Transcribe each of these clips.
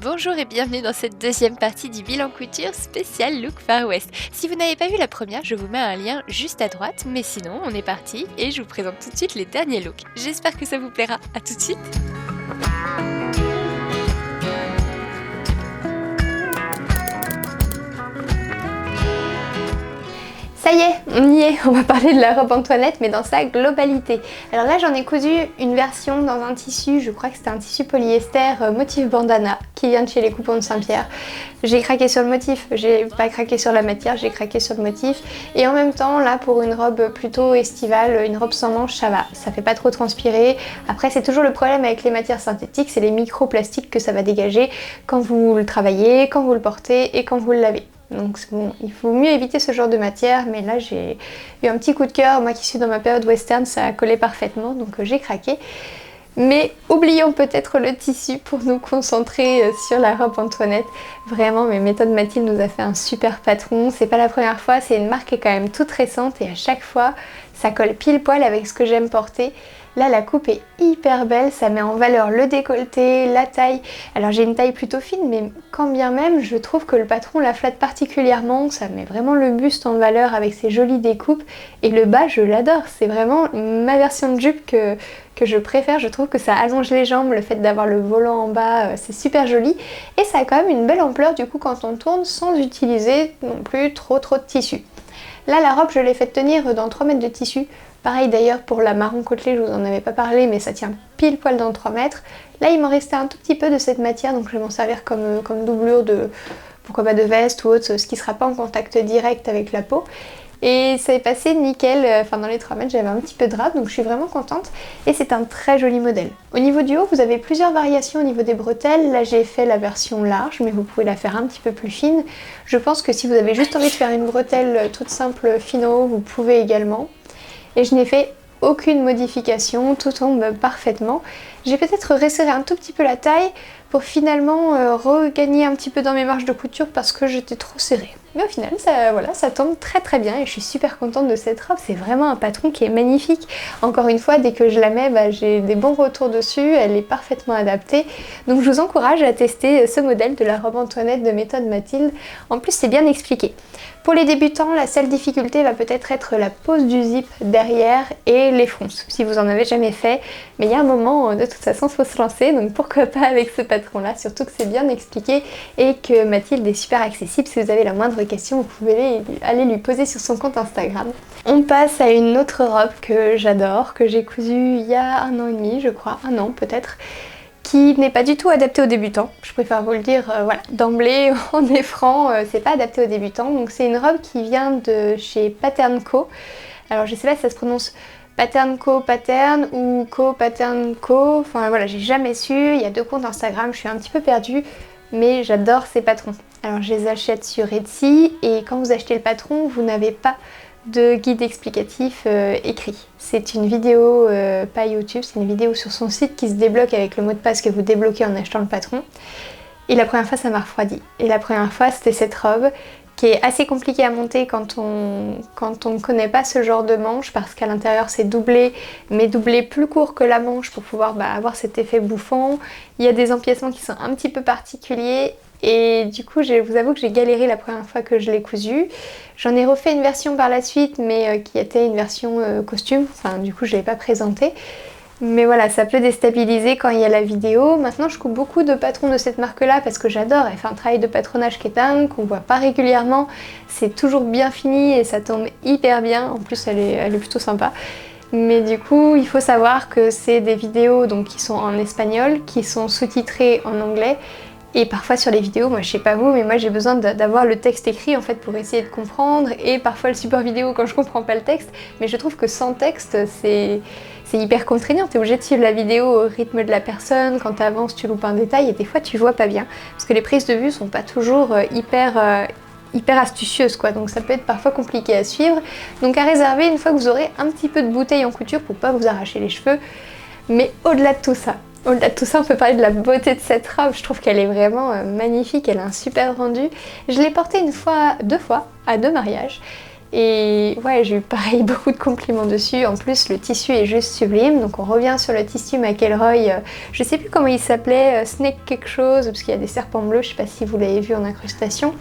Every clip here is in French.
Bonjour et bienvenue dans cette deuxième partie du bilan couture spécial look Far West. Si vous n'avez pas vu la première, je vous mets un lien juste à droite, mais sinon on est parti et je vous présente tout de suite les derniers looks. J'espère que ça vous plaira, à tout de suite. Ça y est, on y est, on va parler de la robe Antoinette mais dans sa globalité. Alors là j'en ai cousu une version dans un tissu, je crois que c'était un tissu polyester motif bandana qui vient de chez les Coupons de Saint-Pierre. J'ai craqué sur le motif, j'ai pas craqué sur la matière, j'ai craqué sur le motif. Et en même temps là pour une robe plutôt estivale, une robe sans manches, ça fait pas trop transpirer. Après c'est toujours le problème avec les matières synthétiques, c'est les microplastiques que ça va dégager quand vous le travaillez, quand vous le portez et quand vous le lavez. Donc bon, il faut mieux éviter ce genre de matière, mais là j'ai eu un petit coup de cœur, moi qui suis dans ma période western, ça a collé parfaitement, donc j'ai craqué. Mais oublions peut-être le tissu pour nous concentrer sur la robe Antoinette. Vraiment, mais Méthode Mathilde nous a fait un super patron, c'est pas la première fois, c'est une marque qui est quand même toute récente et à chaque fois ça colle pile poil avec ce que j'aime porter. Là la coupe est hyper belle, ça met en valeur le décolleté, la taille. Alors j'ai une taille plutôt fine mais quand bien même je trouve que le patron la flatte particulièrement, ça met vraiment le buste en valeur avec ses jolies découpes et le bas je l'adore, c'est vraiment ma version de jupe que je préfère, je trouve que ça allonge les jambes, le fait d'avoir le volant en bas c'est super joli et ça a quand même une belle ampleur du coup quand on tourne sans utiliser non plus trop de tissu. Là la robe je l'ai fait tenir dans 3 mètres de tissu. Pareil d'ailleurs pour la marron côtelée, je vous en avais pas parlé mais ça tient pile poil dans 3 mètres. Là il m'en restait un tout petit peu de cette matière donc je vais m'en servir comme doublure de, pourquoi pas de veste ou autre, ce qui sera pas en contact direct avec la peau. Et ça est passé nickel, enfin dans les 3 mètres j'avais un petit peu de drap donc je suis vraiment contente et c'est un très joli modèle. Au niveau du haut vous avez plusieurs variations au niveau des bretelles, là j'ai fait la version large mais vous pouvez la faire un petit peu plus fine. Je pense que si vous avez juste envie de faire une bretelle toute simple fine au haut vous pouvez également. Et je n'ai fait aucune modification, tout tombe parfaitement. J'ai peut-être resserré un tout petit peu la taille pour finalement regagner un petit peu dans mes marges de couture parce que j'étais trop serrée. Mais au final, ça tombe très bien et je suis super contente de cette robe. C'est vraiment un patron qui est magnifique. Encore une fois, dès que je la mets, j'ai des bons retours dessus. Elle est parfaitement adaptée. Donc je vous encourage à tester ce modèle de la robe Antoinette de Méthode Mathilde. En plus, c'est bien expliqué. Pour les débutants, la seule difficulté va peut-être être la pose du zip derrière et les fronces, si vous en avez jamais fait. Mais il y a un moment, de toute façon, il faut se lancer, donc pourquoi pas avec ce patron-là, surtout que c'est bien expliqué et que Mathilde est super accessible. Si vous avez la moindre question, vous pouvez aller lui poser sur son compte Instagram. On passe à une autre robe que j'adore, que j'ai cousue il y a 1 an et demi, je crois, 1 an peut-être, qui n'est pas du tout adapté aux débutants, je préfère vous le dire voilà, d'emblée, on est franc, c'est pas adapté aux débutants, donc c'est une robe qui vient de chez Pattern Co. Alors je sais pas si ça se prononce Pattern Co Pattern ou Co Pattern Co, enfin voilà, j'ai jamais su, il y a 2 comptes Instagram, je suis un petit peu perdue, mais j'adore ces patrons. Alors je les achète sur Etsy et quand vous achetez le patron, vous n'avez pas de guide explicatif écrit. C'est une vidéo, pas YouTube, c'est une vidéo sur son site qui se débloque avec le mot de passe que vous débloquez en achetant le patron. Et la première fois ça m'a refroidi. Et la première fois c'était cette robe qui est assez compliquée à monter quand on ne connaît pas ce genre de manche parce qu'à l'intérieur c'est doublé, mais doublé plus court que la manche pour pouvoir avoir cet effet bouffant. Il y a des empiècements qui sont un petit peu particuliers. Et du coup, je vous avoue que j'ai galéré la première fois que je l'ai cousu. J'en ai refait une version par la suite, mais qui était une version costume. Enfin, du coup, je ne l'ai pas présentée. Mais voilà, ça peut déstabiliser quand il y a la vidéo. Maintenant, je coupe beaucoup de patrons de cette marque-là parce que j'adore. Elle fait un travail de patronage qui est dingue, qu'on voit pas régulièrement. C'est toujours bien fini et ça tombe hyper bien. En plus, elle est plutôt sympa. Mais du coup, il faut savoir que c'est des vidéos donc, qui sont en espagnol, qui sont sous-titrées en anglais. Et parfois sur les vidéos, moi je sais pas vous, mais moi j'ai besoin d'avoir le texte écrit en fait pour essayer de comprendre et parfois le support vidéo quand je comprends pas le texte, mais je trouve que sans texte c'est hyper contraignant, t'es obligé de suivre la vidéo au rythme de la personne, quand t'avances tu loupes un détail et des fois tu vois pas bien, parce que les prises de vue sont pas toujours hyper astucieuses quoi, donc ça peut être parfois compliqué à suivre, donc à réserver une fois que vous aurez un petit peu de bouteille en couture pour pas vous arracher les cheveux, mais au-delà de tout ça, on peut parler de la beauté de cette robe, je trouve qu'elle est vraiment magnifique, elle a un super rendu. Je l'ai portée 2 fois à 2 mariages Et ouais, j'ai eu pareil beaucoup de compliments dessus. En plus, le tissu est juste sublime. Donc on revient sur le tissu McElroy. Je sais plus comment il s'appelait, Snake quelque chose, parce qu'il y a des serpents bleus. Je sais pas si vous l'avez vu en incrustation.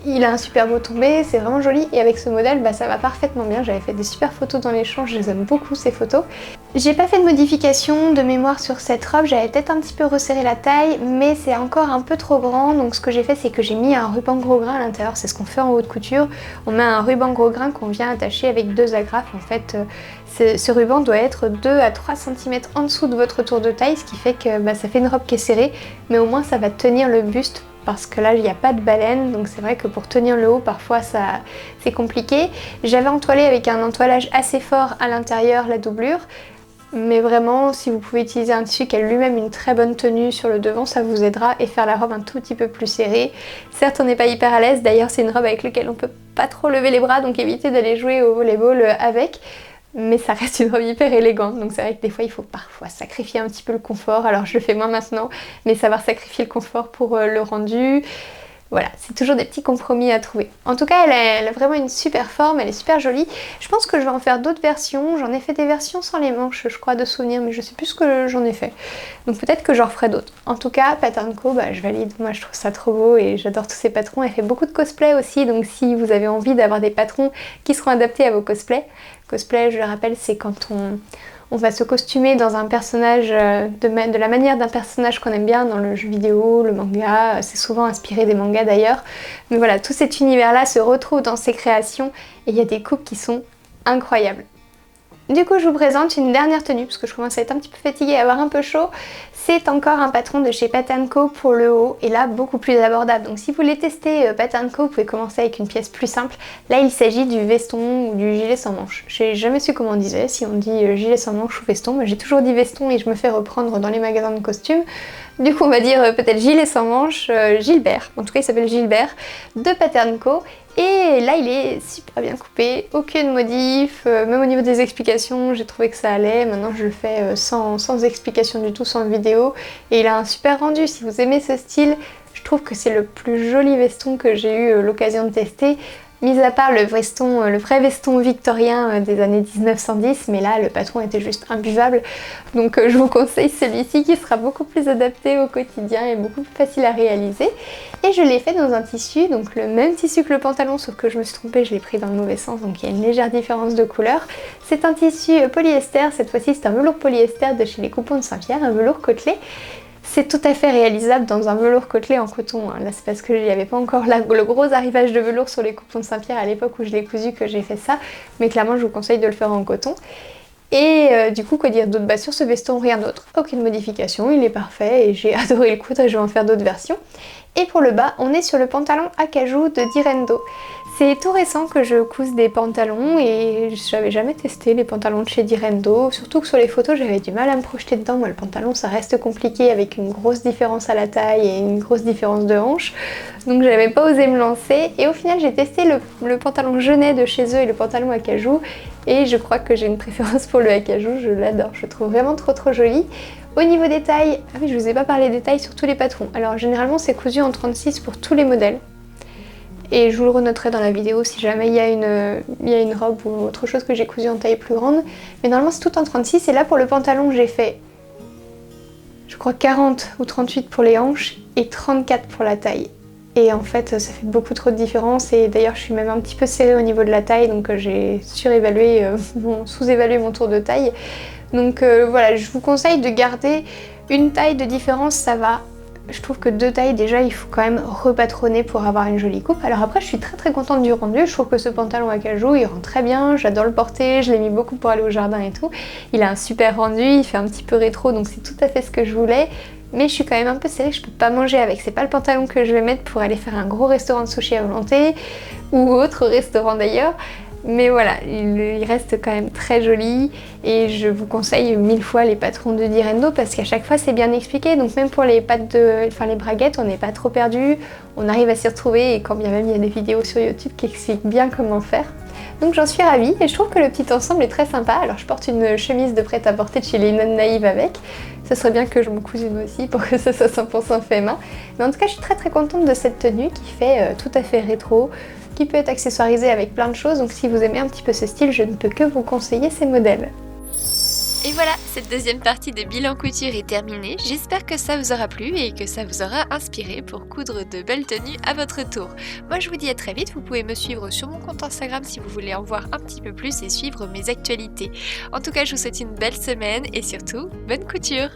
Il a un super beau tombé, c'est vraiment joli. Et avec ce modèle, ça va parfaitement bien. J'avais fait des super photos dans l'échange, je les aime beaucoup ces photos. J'ai pas fait de modification de mémoire sur cette robe. J'avais peut-être un petit peu resserré la taille, mais c'est encore un peu trop grand. Donc ce que j'ai fait, c'est que j'ai mis un ruban gros grain à l'intérieur. C'est ce qu'on fait en haute couture. On met un ruban gros grain qu'on vient attacher avec 2 agrafes. En fait, ce ruban doit être 2 à 3 cm en dessous de votre tour de taille, ce qui fait que ça fait une robe qui est serrée, mais au moins ça va tenir le buste. Parce que là il n'y a pas de baleine, donc c'est vrai que pour tenir le haut parfois c'est compliqué. J'avais entoilé avec un entoilage assez fort à l'intérieur la doublure, mais vraiment si vous pouvez utiliser un tissu qui a lui-même une très bonne tenue sur le devant, ça vous aidera, et faire la robe un tout petit peu plus serrée. Certes on n'est pas hyper à l'aise, d'ailleurs c'est une robe avec laquelle on peut pas trop lever les bras, donc évitez d'aller jouer au volleyball avec. Mais ça reste une robe hyper élégante, donc c'est vrai que des fois il faut parfois sacrifier un petit peu le confort. Alors je le fais moins maintenant, mais savoir sacrifier le confort pour le rendu, voilà, c'est toujours des petits compromis à trouver. En tout cas elle a vraiment une super forme, elle est super jolie. Je pense que je vais en faire d'autres versions, j'en ai fait des versions sans les manches je crois de souvenir, mais je sais plus ce que j'en ai fait. Donc peut-être que j'en referai d'autres. En tout cas Pattern Co, je valide, moi je trouve ça trop beau et j'adore tous ces patrons. Elle fait beaucoup de cosplay aussi, donc si vous avez envie d'avoir des patrons qui seront adaptés à vos cosplays. Cosplay, je le rappelle, c'est quand on va se costumer dans un personnage de la manière d'un personnage qu'on aime bien dans le jeu vidéo, le manga, c'est souvent inspiré des mangas d'ailleurs. Mais voilà, tout cet univers-là se retrouve dans ces créations et il y a des coupes qui sont incroyables. Du coup, je vous présente une dernière tenue parce que je commence à être un petit peu fatiguée et à avoir un peu chaud. C'est encore un patron de chez Pattern Co pour le haut et là beaucoup plus abordable. Donc si vous voulez tester Pattern Co, vous pouvez commencer avec une pièce plus simple. Là il s'agit du veston ou du gilet sans manches. J'ai jamais su comment on disait, si on dit gilet sans manches ou veston. Moi j'ai toujours dit veston et je me fais reprendre dans les magasins de costumes. Du coup on va dire peut-être gilet sans manches, Gilbert. En tout cas il s'appelle Gilbert de Pattern Co. Et là il est super bien coupé, aucune modif, même au niveau des explications j'ai trouvé que ça allait. Maintenant je le fais sans explication du tout, sans vidéo, et il a un super rendu. Si vous aimez ce style, je trouve que c'est le plus joli veston que j'ai eu l'occasion de tester. Mis à part le vrai veston victorien des années 1910, mais là le patron était juste imbuvable. Donc je vous conseille celui-ci qui sera beaucoup plus adapté au quotidien et beaucoup plus facile à réaliser. Et je l'ai fait dans un tissu, donc le même tissu que le pantalon, sauf que je me suis trompée, je l'ai pris dans le mauvais sens, donc il y a une légère différence de couleur. C'est un tissu polyester, cette fois-ci c'est un velours polyester de chez les Coupons de Saint-Pierre, un velours côtelé. C'est tout à fait réalisable dans un velours côtelé en coton. Là c'est parce qu'il n'y avait pas encore le gros arrivage de velours sur les Coupons de Saint-Pierre à l'époque où je l'ai cousu que j'ai fait ça. Mais clairement je vous conseille de le faire en coton. Et du coup quoi dire d'autre, sur ce veston rien d'autre. Aucune modification, il est parfait et j'ai adoré le coudre et je vais en faire d'autres versions. Et pour le bas, on est sur le pantalon acajou de Direndo. C'est tout récent que je couse des pantalons et j'avais jamais testé les pantalons de chez Direndo. Surtout que sur les photos, j'avais du mal à me projeter dedans. Moi, le pantalon, ça reste compliqué avec une grosse différence à la taille et une grosse différence de hanche. Donc, j'avais pas osé me lancer. Et au final, j'ai testé le pantalon Genet de chez eux et le pantalon acajou. Et je crois que j'ai une préférence pour le acajou. Je l'adore. Je le trouve vraiment trop joli. Au niveau des tailles, ah oui, je vous ai pas parlé des tailles sur tous les patrons. Alors généralement c'est cousu en 36 pour tous les modèles. Et je vous le renoterai dans la vidéo si jamais il y a une robe ou autre chose que j'ai cousu en taille plus grande. Mais normalement c'est tout en 36 et là pour le pantalon j'ai fait, je crois 40 ou 38 pour les hanches et 34 pour la taille. Et en fait ça fait beaucoup trop de différence et d'ailleurs je suis même un petit peu serrée au niveau de la taille, donc j'ai sous-évalué mon tour de taille. Donc voilà, je vous conseille de garder une taille de différence, ça va. Je trouve que 2 tailles déjà il faut quand même repatronner pour avoir une jolie coupe. Alors après je suis très contente du rendu, je trouve que ce pantalon acajou il rend très bien, j'adore le porter, je l'ai mis beaucoup pour aller au jardin et tout. Il a un super rendu, il fait un petit peu rétro donc c'est tout à fait ce que je voulais. Mais je suis quand même un peu serrée, je peux pas manger avec, c'est pas le pantalon que je vais mettre pour aller faire un gros restaurant de sushi à volonté ou autre restaurant d'ailleurs. Mais voilà, il reste quand même très joli et je vous conseille 1000 fois les patrons de Direndo parce qu'à chaque fois c'est bien expliqué. Donc même pour les les braguettes, on n'est pas trop perdu, on arrive à s'y retrouver et quand bien même il y a des vidéos sur YouTube qui expliquent bien comment faire. Donc j'en suis ravie et je trouve que le petit ensemble est très sympa. Alors je porte une chemise de prêt-à-porter de chez les Nonnes Naïves avec. Ce serait bien que je me couse une aussi pour que ça soit 100% fait main. Mais en tout cas je suis très contente de cette tenue qui fait tout à fait rétro, qui peut être accessoirisé avec plein de choses, donc si vous aimez un petit peu ce style, je ne peux que vous conseiller ces modèles. Et voilà, cette deuxième partie de bilan couture est terminée. J'espère que ça vous aura plu et que ça vous aura inspiré pour coudre de belles tenues à votre tour. Moi je vous dis à très vite, vous pouvez me suivre sur mon compte Instagram si vous voulez en voir un petit peu plus et suivre mes actualités. En tout cas, je vous souhaite une belle semaine et surtout, bonne couture!